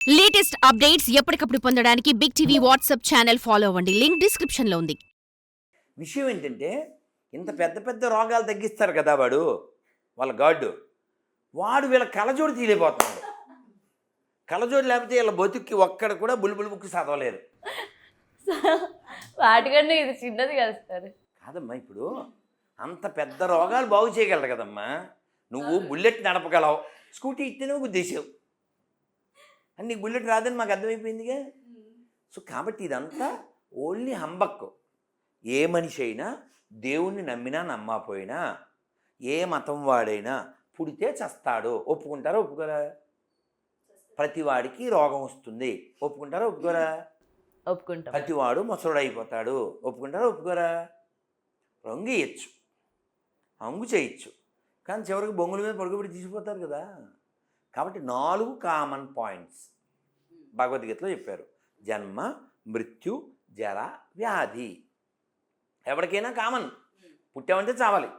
Latest updates ఎప్పటికప్పుడు పొందడానికి big TV WhatsApp channel follow అవ్వండి. లింక్ డిస్క్రిప్షన్ లో ఉంది. విషయం ఏంటంటే ఇంత పెద్ద పెద్ద రోగాలు తగ్గిస్తారు కదా వాళ్ళ గాడు వాడు వీళ్ళ కళ్ళజోడు తీయలేకపోతున్నాడు. కళ్ళజోడు లేకపోతే వీళ్ళ బతుక్కి ఒక్కడ కూడా బుల్బుల్ బుక్ చదవలేరు. వాటికన్నా ఇది చిన్నది కదా సార్. కాదమ్మా, ఇప్పుడు అంత పెద్ద రోగాలు బాగు చేయగలరు కదమ్మా. నువ్వు బుల్లెట్ నడపగలవు, స్కూటీ ఇస్తేనే గుద్దేసావు అని నీకు బుల్లెట్ రాదని మాకు అర్థమైపోయిందిగా. సో కాబట్టి ఇదంతా ఓన్లీ హంబక్కు. ఏ మనిషి అయినా దేవుణ్ణి నమ్మినా నమ్మకపోయినా, ఏ మతం వాడైనా పుడితే చస్తాడు. ఒప్పుకుంటారా ఒప్పుకోరా? ప్రతివాడికి రోగం వస్తుంది. ఒప్పుకుంటారా ఒప్పుకోరా? ఒప్పుకుంటాం. ప్రతివాడు ముసలుడు అయిపోతాడు. ఒప్పుకుంటారా ఒప్పుకోరా? రంగు ఇయ్యచ్చు, అంగు చేయొచ్చు, కానీ చివరికి బొంగుల మీద పడుకోబెట్టి తీసిపోతారు కదా. కాబట్టి 4 కామన్ పాయింట్స్ భగవద్గీతలో చెప్పారు. జన్మ, మృత్యు, జర, వ్యాధి. ఎవరికైనా కామన్. పుట్టామంటే చావాలి,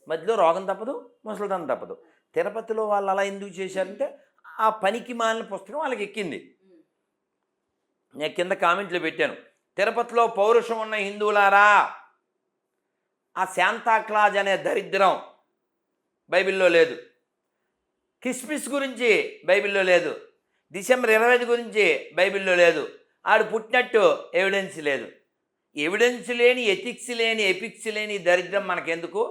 మధ్యలో రోగం తప్పదు, ముసలితనం తప్పదు. తిరుపతిలో వాళ్ళు అలా ఎందుకు చేశారంటే ఆ పనికి మాలిన పుస్తకం వాళ్ళకి ఎక్కింది. నేను కింద కామెంట్లు పెట్టాను, తిరుపతిలో పౌరుషం ఉన్న హిందువులారా, ఆ శాంతాక్లాజ్ అనే దరిద్రం బైబిల్లో లేదు. కిస్మిస్ గురించి బైబిల్లో లేదు. డిసెంబర్ 25 గురించి బైబిల్లో లేదు. ఆడు పుట్టినట్టు ఎవిడెన్స్ లేదు. ఎవిడెన్స్ లేని, ఎథిక్స్ లేని, ఎపిక్స్ లేని దరిద్రం మనకెందుకు?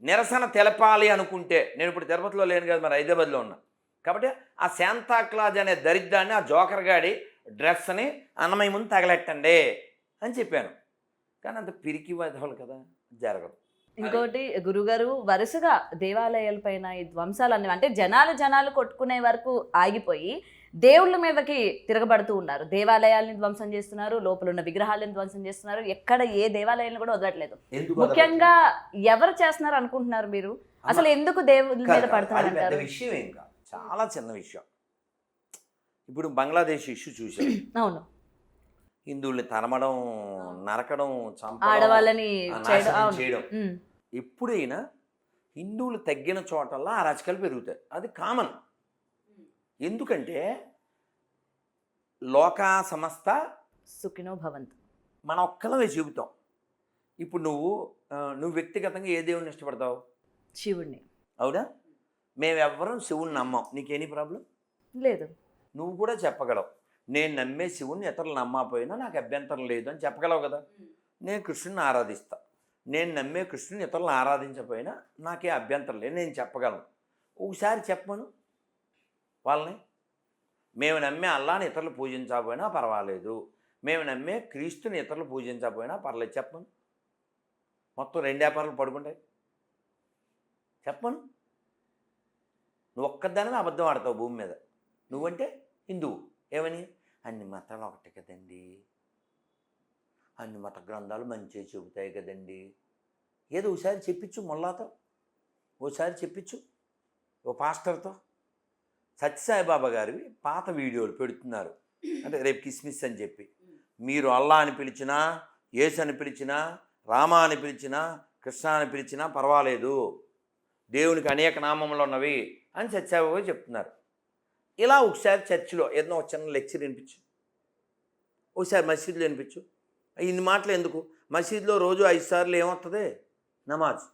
నిరసన తెలపాలి అనుకుంటే, నేను ఇప్పుడు తిరుపతిలో లేను కదా, మరి హైదరాబాద్లో ఉన్నా. కాబట్టి ఆ శాంతాక్లాజ్ అనే దరిద్రాన్ని, ఆ జోకర్ గాడి డ్రెస్ని అన్నమయ్య ముందు తగలెట్టండి అని చెప్పాను. కానీ అంత పిరికి వదవాలి కదా, జరగదు. ఇంకోటి గురుగారు, వరుసగా దేవాలయాలపైన ఈ ధ్వంసాలన్నీ అంటే జనాలు కొట్టుకునే వరకు ఆగిపోయి దేవుళ్ళ మీదకి తిరగబడుతూ ఉన్నారు. దేవాలయాల్ని ధ్వంసం చేస్తున్నారు, లోపల ఉన్న విగ్రహాలను ధ్వంసం చేస్తున్నారు. ఎక్కడ ఏ దేవాలయాలను కూడా వదలట్లేదు. ముఖ్యంగా ఎవరు చేస్తున్నారు అనుకుంటున్నారు మీరు? అసలు ఎందుకు దేవుళ్ళ మీద పడుతున్నారు అంటారు? విషయం ఏం కాదు, చాలా చిన్న విషయం. ఇప్పుడు బంగ్లాదేశ్ ఇష్యూ చూసాం. అవును, హిందువుల్ని తరమడం, నరకడం, చంపడం, ఆడవాళ్ళని చేయడం. ఎప్పుడైనా హిందువులు తగ్గిన చోటల్లా ఆ రచకలు పెరుగుతాయి. అది కామన్. ఎందుకంటే లోకా సమస్త సుఖినో భవంతు మన ఒక్కలమే చెబుతాం. ఇప్పుడు నువ్వు వ్యక్తిగతంగా ఏ దేవుడిని ఇష్టపడతావు? శివుణ్ణి. అవునా? మేమెవ్వరం శివుణ్ణి నమ్మం. నీకేనీ ప్రాబ్లం లేదు. నువ్వు కూడా చెప్పగలవు, నేను నమ్మే శివుణ్ణి ఇతరులు నమ్మకపోయినా నాకు అభ్యంతరం లేదు అని చెప్పగలవు కదా. నేను కృష్ణుని ఆరాధిస్తా, నేను నమ్మే కృష్ణుని ఇతరులను ఆరాధించకపోయినా నాకే అభ్యంతరం లేదు, నేను చెప్పగలను. ఒకసారి చెప్పను వాళ్ళని. మేము నమ్మే అల్లాని ఇతరులు పూజించకపోయినా పర్వాలేదు, మేము నమ్మే క్రీస్తుని ఇతరులు పూజించకపోయినా పర్లేదు, చెప్పను. మొత్తం 2 వ్యాపారాలు పడుకుంటాయి. చెప్పను. నువ్వు ఒక్కదానివే అబద్ధం ఆడతావు భూమి మీద. నువ్వంటే హిందువు. ఏమని? అన్ని మతాలు ఒకటే కదండి, అన్ని మత గ్రంథాలు మంచిగా చెబుతాయి కదండి. ఏదో ఒకసారి చెప్పించు, మొల్లాతో ఓసారి చెప్పించు, ఓ పాస్టర్తో. సత్యసాయిబాబా గారివి పాత వీడియోలు పెడుతున్నారు. అంటే రేపు కిస్మిస్ అని చెప్పి, మీరు అల్లా అని పిలిచినా, యేసు అని పిలిచినా, రామ అని పిలిచినా, కృష్ణ అని పిలిచినా పర్వాలేదు, దేవునికి అనేక నామములు ఉన్నవి అని సత్యసాయిబాబా చెప్తున్నారు. ఇలా ఒకసారి చర్చిలో ఏదైనా ఒక చిన్న లెక్చర్ వినిపించు, ఒకసారి మసీదులో వినిపించు. ఇన్ని మాటలు ఎందుకు? మసీదులో రోజు 5 సార్లు ఏమవుతుంది? నమాజ్.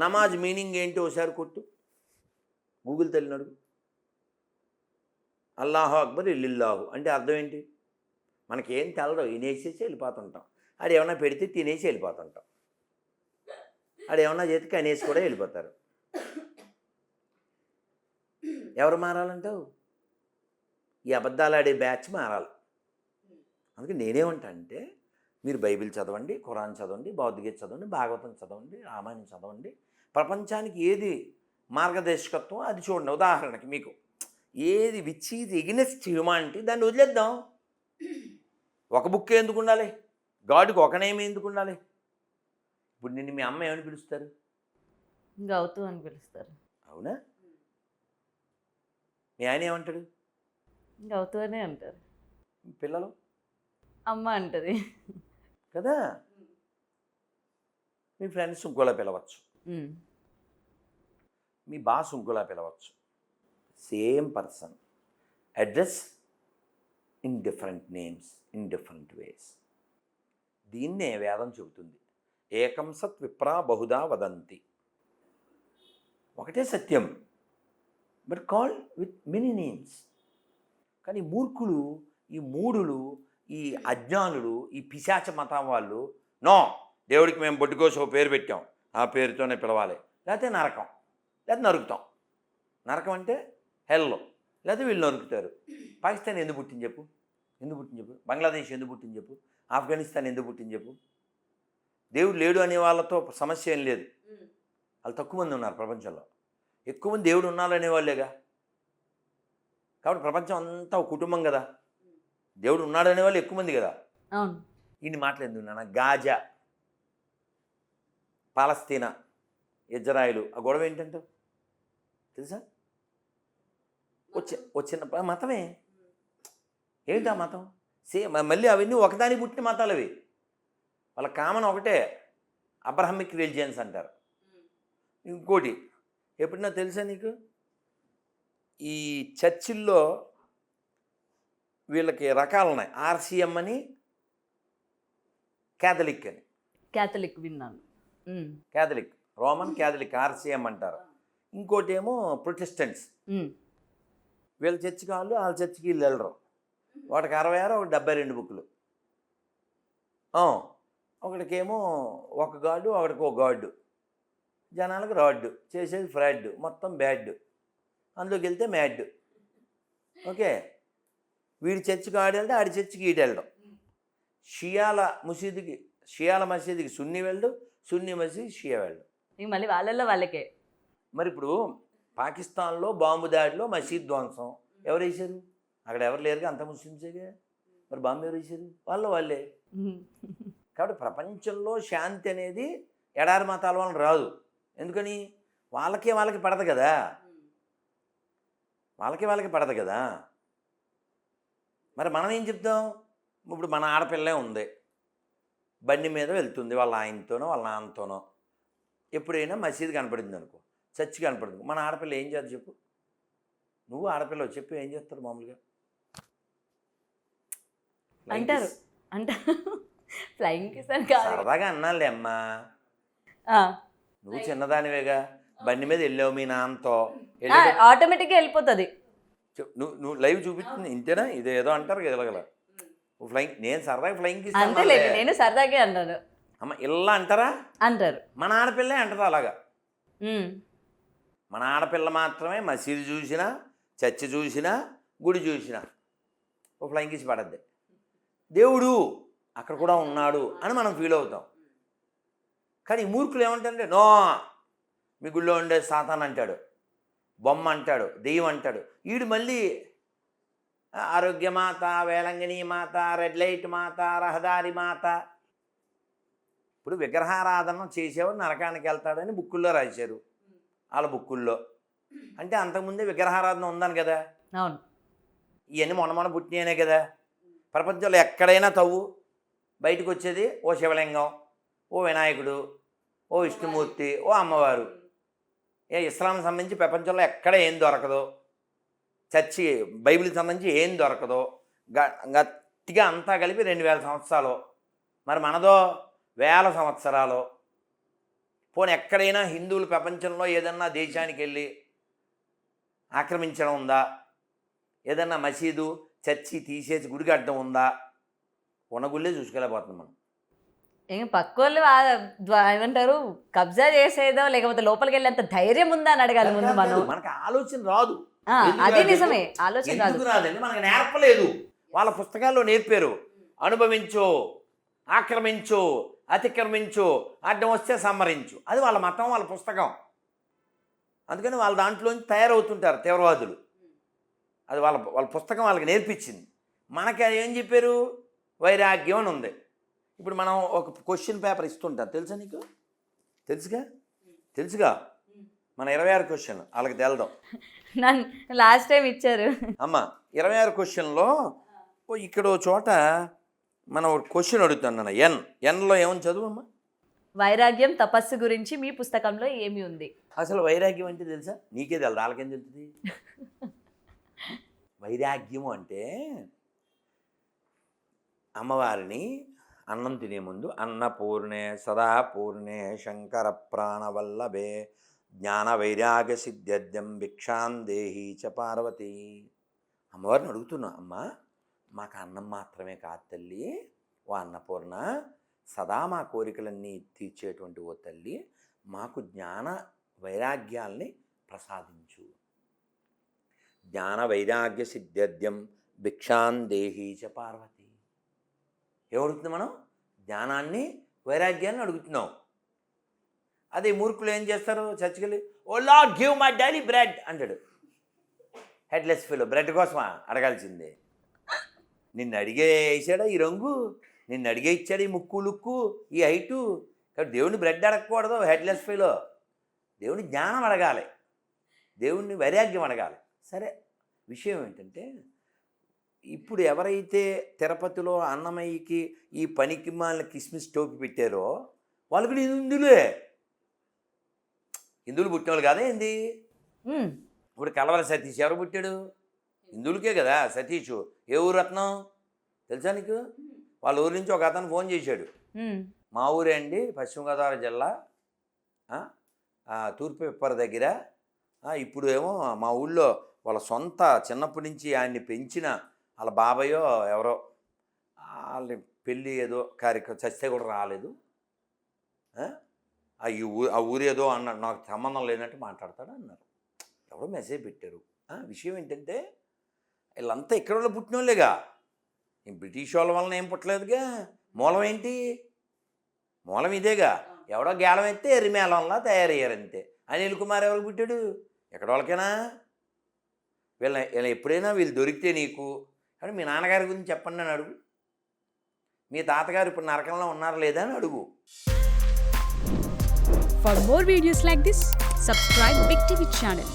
నమాజ్ మీనింగ్ ఏంటి? ఒకసారి కొట్టు, గూగుల్ తల్లిని అడుగు. అల్లాహు అక్బర్ ఇల్లిల్లాహు అంటే అర్థం ఏంటి? మనకేం తెలదు, వినేసేసి వెళ్ళిపోతుంటాం. అది ఏమన్నా పెడితే తినేసి వెళ్ళిపోతుంటాం. అది ఏమన్నా చేతికి అనేసి కూడా వెళ్ళిపోతారు. ఎవరు మారాలంటావు? ఈ అబద్ధాలు ఆడే బ్యాచ్ మారాలి. అందుకే నేనేమంటా అంటే, మీరు బైబిల్ చదవండి, ఖురాన్ చదవండి, భగవద్గీత చదవండి, భాగవతం చదవండి, రామాయణం చదవండి. ప్రపంచానికి ఏది మార్గదర్శకత్వం అది చూడండి. ఉదాహరణకి మీకు ఏది విచ్ ఈజ్ ఎగెన్స్ట్ హ్యూమానిటీ దాన్ని వదిలేద్దాం. ఒక బుక్ ఎందుకు ఉండాలి? గాడ్కి ఒక నేమ్ ఎందుకు ఉండాలి? ఇప్పుడు నిన్ను మీ అమ్మ ఏమని పిలుస్తారు? గౌతు అని పిలుస్తారు. అవునా? మీ ఆయన ఏమంటాడు? గౌతు అనే అంటారు. పిల్లలు అమ్మ అంటది కదా. మీ ఫ్రెండ్స్ ఇంకోలా పిలవచ్చు, మీ బాస్ ఇంకోలా పిలవచ్చు. Same person, address in different names, in different ways. దీన్నే వేదం చెబుతుంది. ఏకం సత్ విప్రా బహుదా వదంతి. ఒకటే సత్యం, but called with many names. కానీ మూర్ఖులు, ఈ మూఢులు, ఈ అజ్ఞానులు, ఈ పిశాచ మతం వాళ్ళు, నో, దేవుడికి మేము బొడ్డుకోసం ఓ పేరు పెట్టాం, ఆ పేరుతోనే పిలవాలి, లేకపోతే నరకం, లేకపోతే నరుకుతాం. నరకం అంటే హెల్లో, లేకపోతే వీళ్ళు నరుకుతారు. పాకిస్తాన్ ఎందుకు పుట్టింది చెప్పు? ఎందుకు పుట్టింది చెప్పు? బంగ్లాదేశ్ ఎందుకు పుట్టింది చెప్పు? ఆఫ్ఘనిస్తాన్ ఎందుకు పుట్టింది చెప్పు? దేవుడు లేడు అనే వాళ్ళతో సమస్య ఏం లేదు. వాళ్ళు తక్కువ మంది ఉన్నారు ప్రపంచంలో. ఎక్కువ మంది దేవుడు ఉన్నారనే వాళ్ళేగా. కాబట్టి ప్రపంచం అంతా ఒక కుటుంబం కదా. దేవుడు ఉన్నాడు అనేవాళ్ళు ఎక్కువ మంది కదా. అవును. ఇన్ని మాటలు ఎందుకు నాన్న? గాజా, పాలస్తీనా, ఇజ్రాయిలు, ఆ గొడవ ఏంటంటే తెలుసా? వచ్చిన మతమే. ఏంటి ఆ మతం? మళ్ళీ అవన్నీ ఒకదానికి పుట్టిన మతాలు అవి. వాళ్ళ కామన్ ఒకటే, అబ్రహమిక్ రిలిజియన్స్ అంటారు. ఇంకోటి ఎప్పుడన్నా తెలుసా నీకు? ఈ చర్చిల్లో వీళ్ళకి రకాలు ఉన్నాయి. ఆర్సిఎం అని, క్యాథలిక్ అని. క్యాథలిక్ విన్నాను. క్యాథలిక్, రోమన్ క్యాథలిక్, ఆర్సిఎం అంటారు. ఇంకోటి ఏమో ప్రొటెస్టెంట్స్. వీళ్ళ చర్చికి వాళ్ళు, వాళ్ళ చర్చికి వీళ్ళు వెళ్ళరు. ఒకటికి 66, ఒకటి 72 బుక్కులు. ఒకటికేమో ఒక గాడు, ఒకటికి ఒక గాడు. జనాలకు రాడ్డు, చేసేది ఫ్రాడ్, మొత్తం బ్యాడ్. అందులోకి వెళ్తే మ్యాడ్. ఓకే, వీడి చర్చికి ఆడి వెళ్తే ఆడి చర్చికి ఈడు వెళ్ళడం. షియాల మసీదుకి సున్నీ వెళ్ళడు, సున్నీ మసీదు షియా వెళ్ళడు. ఇంక మళ్ళీ వాళ్ళల్లో వాళ్ళకే. మరి ఇప్పుడు పాకిస్తాన్లో బాంబు దాడిలో మసీద్ ధ్వంసం ఎవరు వేశారు? అక్కడ ఎవరు లేరుగా, అంత ముస్లిమ్సేగా. మరి బాంబు ఎవరు వేశారు? వాళ్ళే. కాబట్టి ప్రపంచంలో శాంతి అనేది ఎడారి మతాల వలన రాదు. ఎందుకని? వాళ్ళకి పడదు కదా. వాళ్ళకి పడదు కదా. మరి మనం ఏం చెప్తాం? ఇప్పుడు మన ఆడపిల్లే ఉంది, బండి మీద వెళ్తుంది వాళ్ళ ఆయనతోనో వాళ్ళ నాన్నతోనో. ఎప్పుడైనా మసీదు కనపడింది అనుకో, చర్చి కనపడింది, మన ఆడపిల్ల ఏం చేద్దాం చెప్పు? నువ్వు ఆడపిల్ల చెప్పు, ఏం చేస్తారు మామూలుగా? అంటారు ఫ్లయింగ్ కిస్ అని కాదు, సరదాగా అన్నాలే అమ్మా. నువ్వు చిన్నదానివేగా, బండి మీద వెళ్ళావు మీ నాన్నతో, ఆటోమేటిక్గా వెళ్ళిపోతుంది. నువ్వు లైవ్ చూపిస్తుంది ఇంతేనా? ఇదేదో అంటారు కదా ఫ్లయింగ్. నేను సరదాగా ఫ్లయింగ్ కిస్ అంతేలేదు, నేను సరదాగా అన్నాను. అమ్మ ఇలా అంటారా? అంటారు. మన ఆడపిల్లే అంటారు అలాగా. మన ఆడపిల్ల మాత్రమే మసీదు చూసినా, చర్చి చూసినా, గుడి చూసినా ఓ ఫ్లయింగ్ కిస్ పడద్ది. దేవుడు అక్కడ కూడా ఉన్నాడు అని మనం ఫీల్ అవుతాం. కానీ ఈ మూర్ఖులు ఏమంటారంటే, నో, మీ గుళ్ళో ఉండే సాతాన్ అంటాడు, బొమ్మ అంటాడు, దెయ్యం అంటాడు. వీడు మళ్ళీ ఆరోగ్యమాత, వేలంగిని మాత, రెడ్ లైట్ మాత, రహదారి మాత. ఇప్పుడు విగ్రహారాధన చేసేవాడు నరకానికి వెళ్తాడని బుక్కుల్లో రాశారు, వాళ్ళ బుక్కుల్లో. అంటే అంతకుముందే విగ్రహారాధన ఉందని కదా. అవును. ఇవన్నీ మొన్న పుట్టినాయనే కదా. ప్రపంచంలో ఎక్కడైనా తవ్వు, బయటకు వచ్చేది ఓ శివలింగం, ఓ వినాయకుడు, ఓ విష్ణుమూర్తి, ఓ అమ్మవారు. ఇస్లాంకి సంబంధించి ప్రపంచంలో ఎక్కడ ఏం దొరకదో, చర్చి బైబిల్కి సంబంధించి ఏం దొరకదో, గట్టిగా అంతా కలిపి 2000 సంవత్సరాలు. మరి మనదో 1000 సంవత్సరాలు. పోనీ ఎక్కడైనా హిందువులు ప్రపంచంలో ఏదన్నా దేశానికి వెళ్ళి ఆక్రమించడం ఉందా? ఏదన్నా మసీదు, చర్చి తీసేసి గుడి కట్టడం ఉందా? ఉన్న గుళ్ళే చూసుకెళ్ళిపోతున్నాం మనం. ఏం పక్కోళ్ళు ఏమంటారు, కబ్జా చేసేదో లేకపోతే లోపలికి వెళ్ళేంత ధైర్యం ఉందా అని అడగాలి ముందు మనం. మనకు ఆలోచన రాదు. అదే నిజమే, ఆలోచన రాదండి, మనకు నేర్పలేదు. వాళ్ళ పుస్తకాల్లో నేర్పారు, అనుభవించు, ఆక్రమించు, అతిక్రమించు, అడ్డం వస్తే సంహరించు. అది వాళ్ళ మతం, వాళ్ళ పుస్తకం. అందుకని వాళ్ళ దాంట్లోంచి తయారవుతుంటారు తీవ్రవాదులు. అది వాళ్ళ పుస్తకం వాళ్ళకి నేర్పించింది. మనకి అది ఏం చెప్పారు? వైరాగ్యం అని ఉంది. ఇప్పుడు మనం ఒక క్వశ్చన్ పేపర్ ఇస్తుంటాం, తెలుసా నీకు? తెలుసుగా మన 26 క్వశ్చన్ వాళ్ళకి తెలదాం. లాస్ట్ టైం ఇచ్చారు అమ్మ. 26 క్వశ్చన్లో ఇక్కడ చోట మనం ఒక క్వశ్చన్ అడుగుతున్నాను. ఎన్లో ఏమని చదువు అమ్మా? వైరాగ్యం తపస్సు గురించి మీ పుస్తకంలో ఏమి ఉంది? అసలు వైరాగ్యం అంటే తెలుసా? నీకే తెలుసు, వాళ్ళకేం తెలుస్తుంది? వైరాగ్యము అంటే అమ్మవారిని అన్నం తినే ముందు అన్నపూర్ణే సదాపూర్ణే శంకర ప్రాణవల్లభే జ్ఞాన వైరాగ్య సిద్ధ్యర్థం భిక్షాం దేహి చ పార్వతి. అమ్మవారిని అడుగుతున్నా, అమ్మ మాకు అన్నం మాత్రమే కాదు తల్లి, ఓ అన్నపూర్ణ, సదా మా కోరికలన్నీ తీర్చేటువంటి ఓ తల్లి, మాకు జ్ఞాన వైరాగ్యాల్ని ప్రసాదించు. జ్ఞాన వైరాగ్య సిద్ధ్యర్థం భిక్షాం దేహి చ పార్వతి. ఏమడుగుతున్నాం మనం? జ్ఞానాన్ని వైరాగ్యాన్ని అడుగుతున్నాం. అదే మూర్ఖులు ఏం చేస్తారు? చర్చికెళ్ళి O lord give my daily bread అంటాడు. హెడ్లెస్ ఫెలో, బ్రెడ్ కోసమా అడగాల్సిందే? నిన్ను అడిగే వేసాడా ఈ రంగు, నిన్ను అడిగే ఇచ్చాడు ఈ ముక్కు లుక్కు ఈ హైటు. కాబట్టి దేవుడిని బ్రెడ్ అడగకూడదు హెడ్లెస్ ఫెలో. దేవుని జ్ఞానం అడగాలి, దేవుణ్ణి వైరాగ్యం అడగాలి. సరే, విషయం ఏంటంటే ఇప్పుడు ఎవరైతే తిరుపతిలో అన్నమయ్యకి ఈ పనికి మాలిన కిస్మిస్ టోపి పెట్టారో వాళ్ళు కూడా హిందువులే. హిందువులు పుట్టిన వాళ్ళు కాదా ఏంది? ఇప్పుడు కలవర సతీష్ ఎవరు పుట్టాడు? హిందువులకే కదా సతీష్. ఏ ఊరు రత్నం తెలుసా నీకు? వాళ్ళ ఊరి నుంచి ఒక అతను ఫోన్ చేశాడు. మా ఊరే అండి, పశ్చిమ గోదావరి జిల్లా తూర్పు పిప్పర దగ్గర. ఇప్పుడు ఏమో మా ఊళ్ళో వాళ్ళ సొంత చిన్నప్పటి నుంచి ఆయన్ని పెంచిన వాళ్ళ బాబాయో ఎవరో వాళ్ళ పెళ్ళి ఏదో కార్యక్రమం చస్తే కూడా రాలేదు. ఆ ఊరేదో అన్నాడు, నాకు సంబంధం లేనట్టు మాట్లాడతాడు అన్నారు. ఎవరో మెసేజ్ పెట్టారు. విషయం ఏంటంటే వీళ్ళంతా ఇక్కడ వాళ్ళు పుట్టిన వాళ్ళేగా, బ్రిటిష్ వాళ్ళ వలన ఏం పుట్టలేదుగా. మూలం ఏంటి? మూలం ఇదేగా. ఎవడో గేలం ఎత్తే ఎరిమేళంలా తయారయ్యారంతే. అనిల్ కుమార్ ఎవరికి పుట్టాడు? ఎక్కడ వాళ్ళకైనా వీళ్ళ ఎప్పుడైనా వీళ్ళు దొరికితే నీకు కానీ మీ నాన్నగారి గురించి చెప్పండి అని అడుగు. మీ తాతగారు ఇప్పుడు నరకంలో ఉన్నారా లేదా అని అడుగు. For more videos like this, subscribe Big TV channel.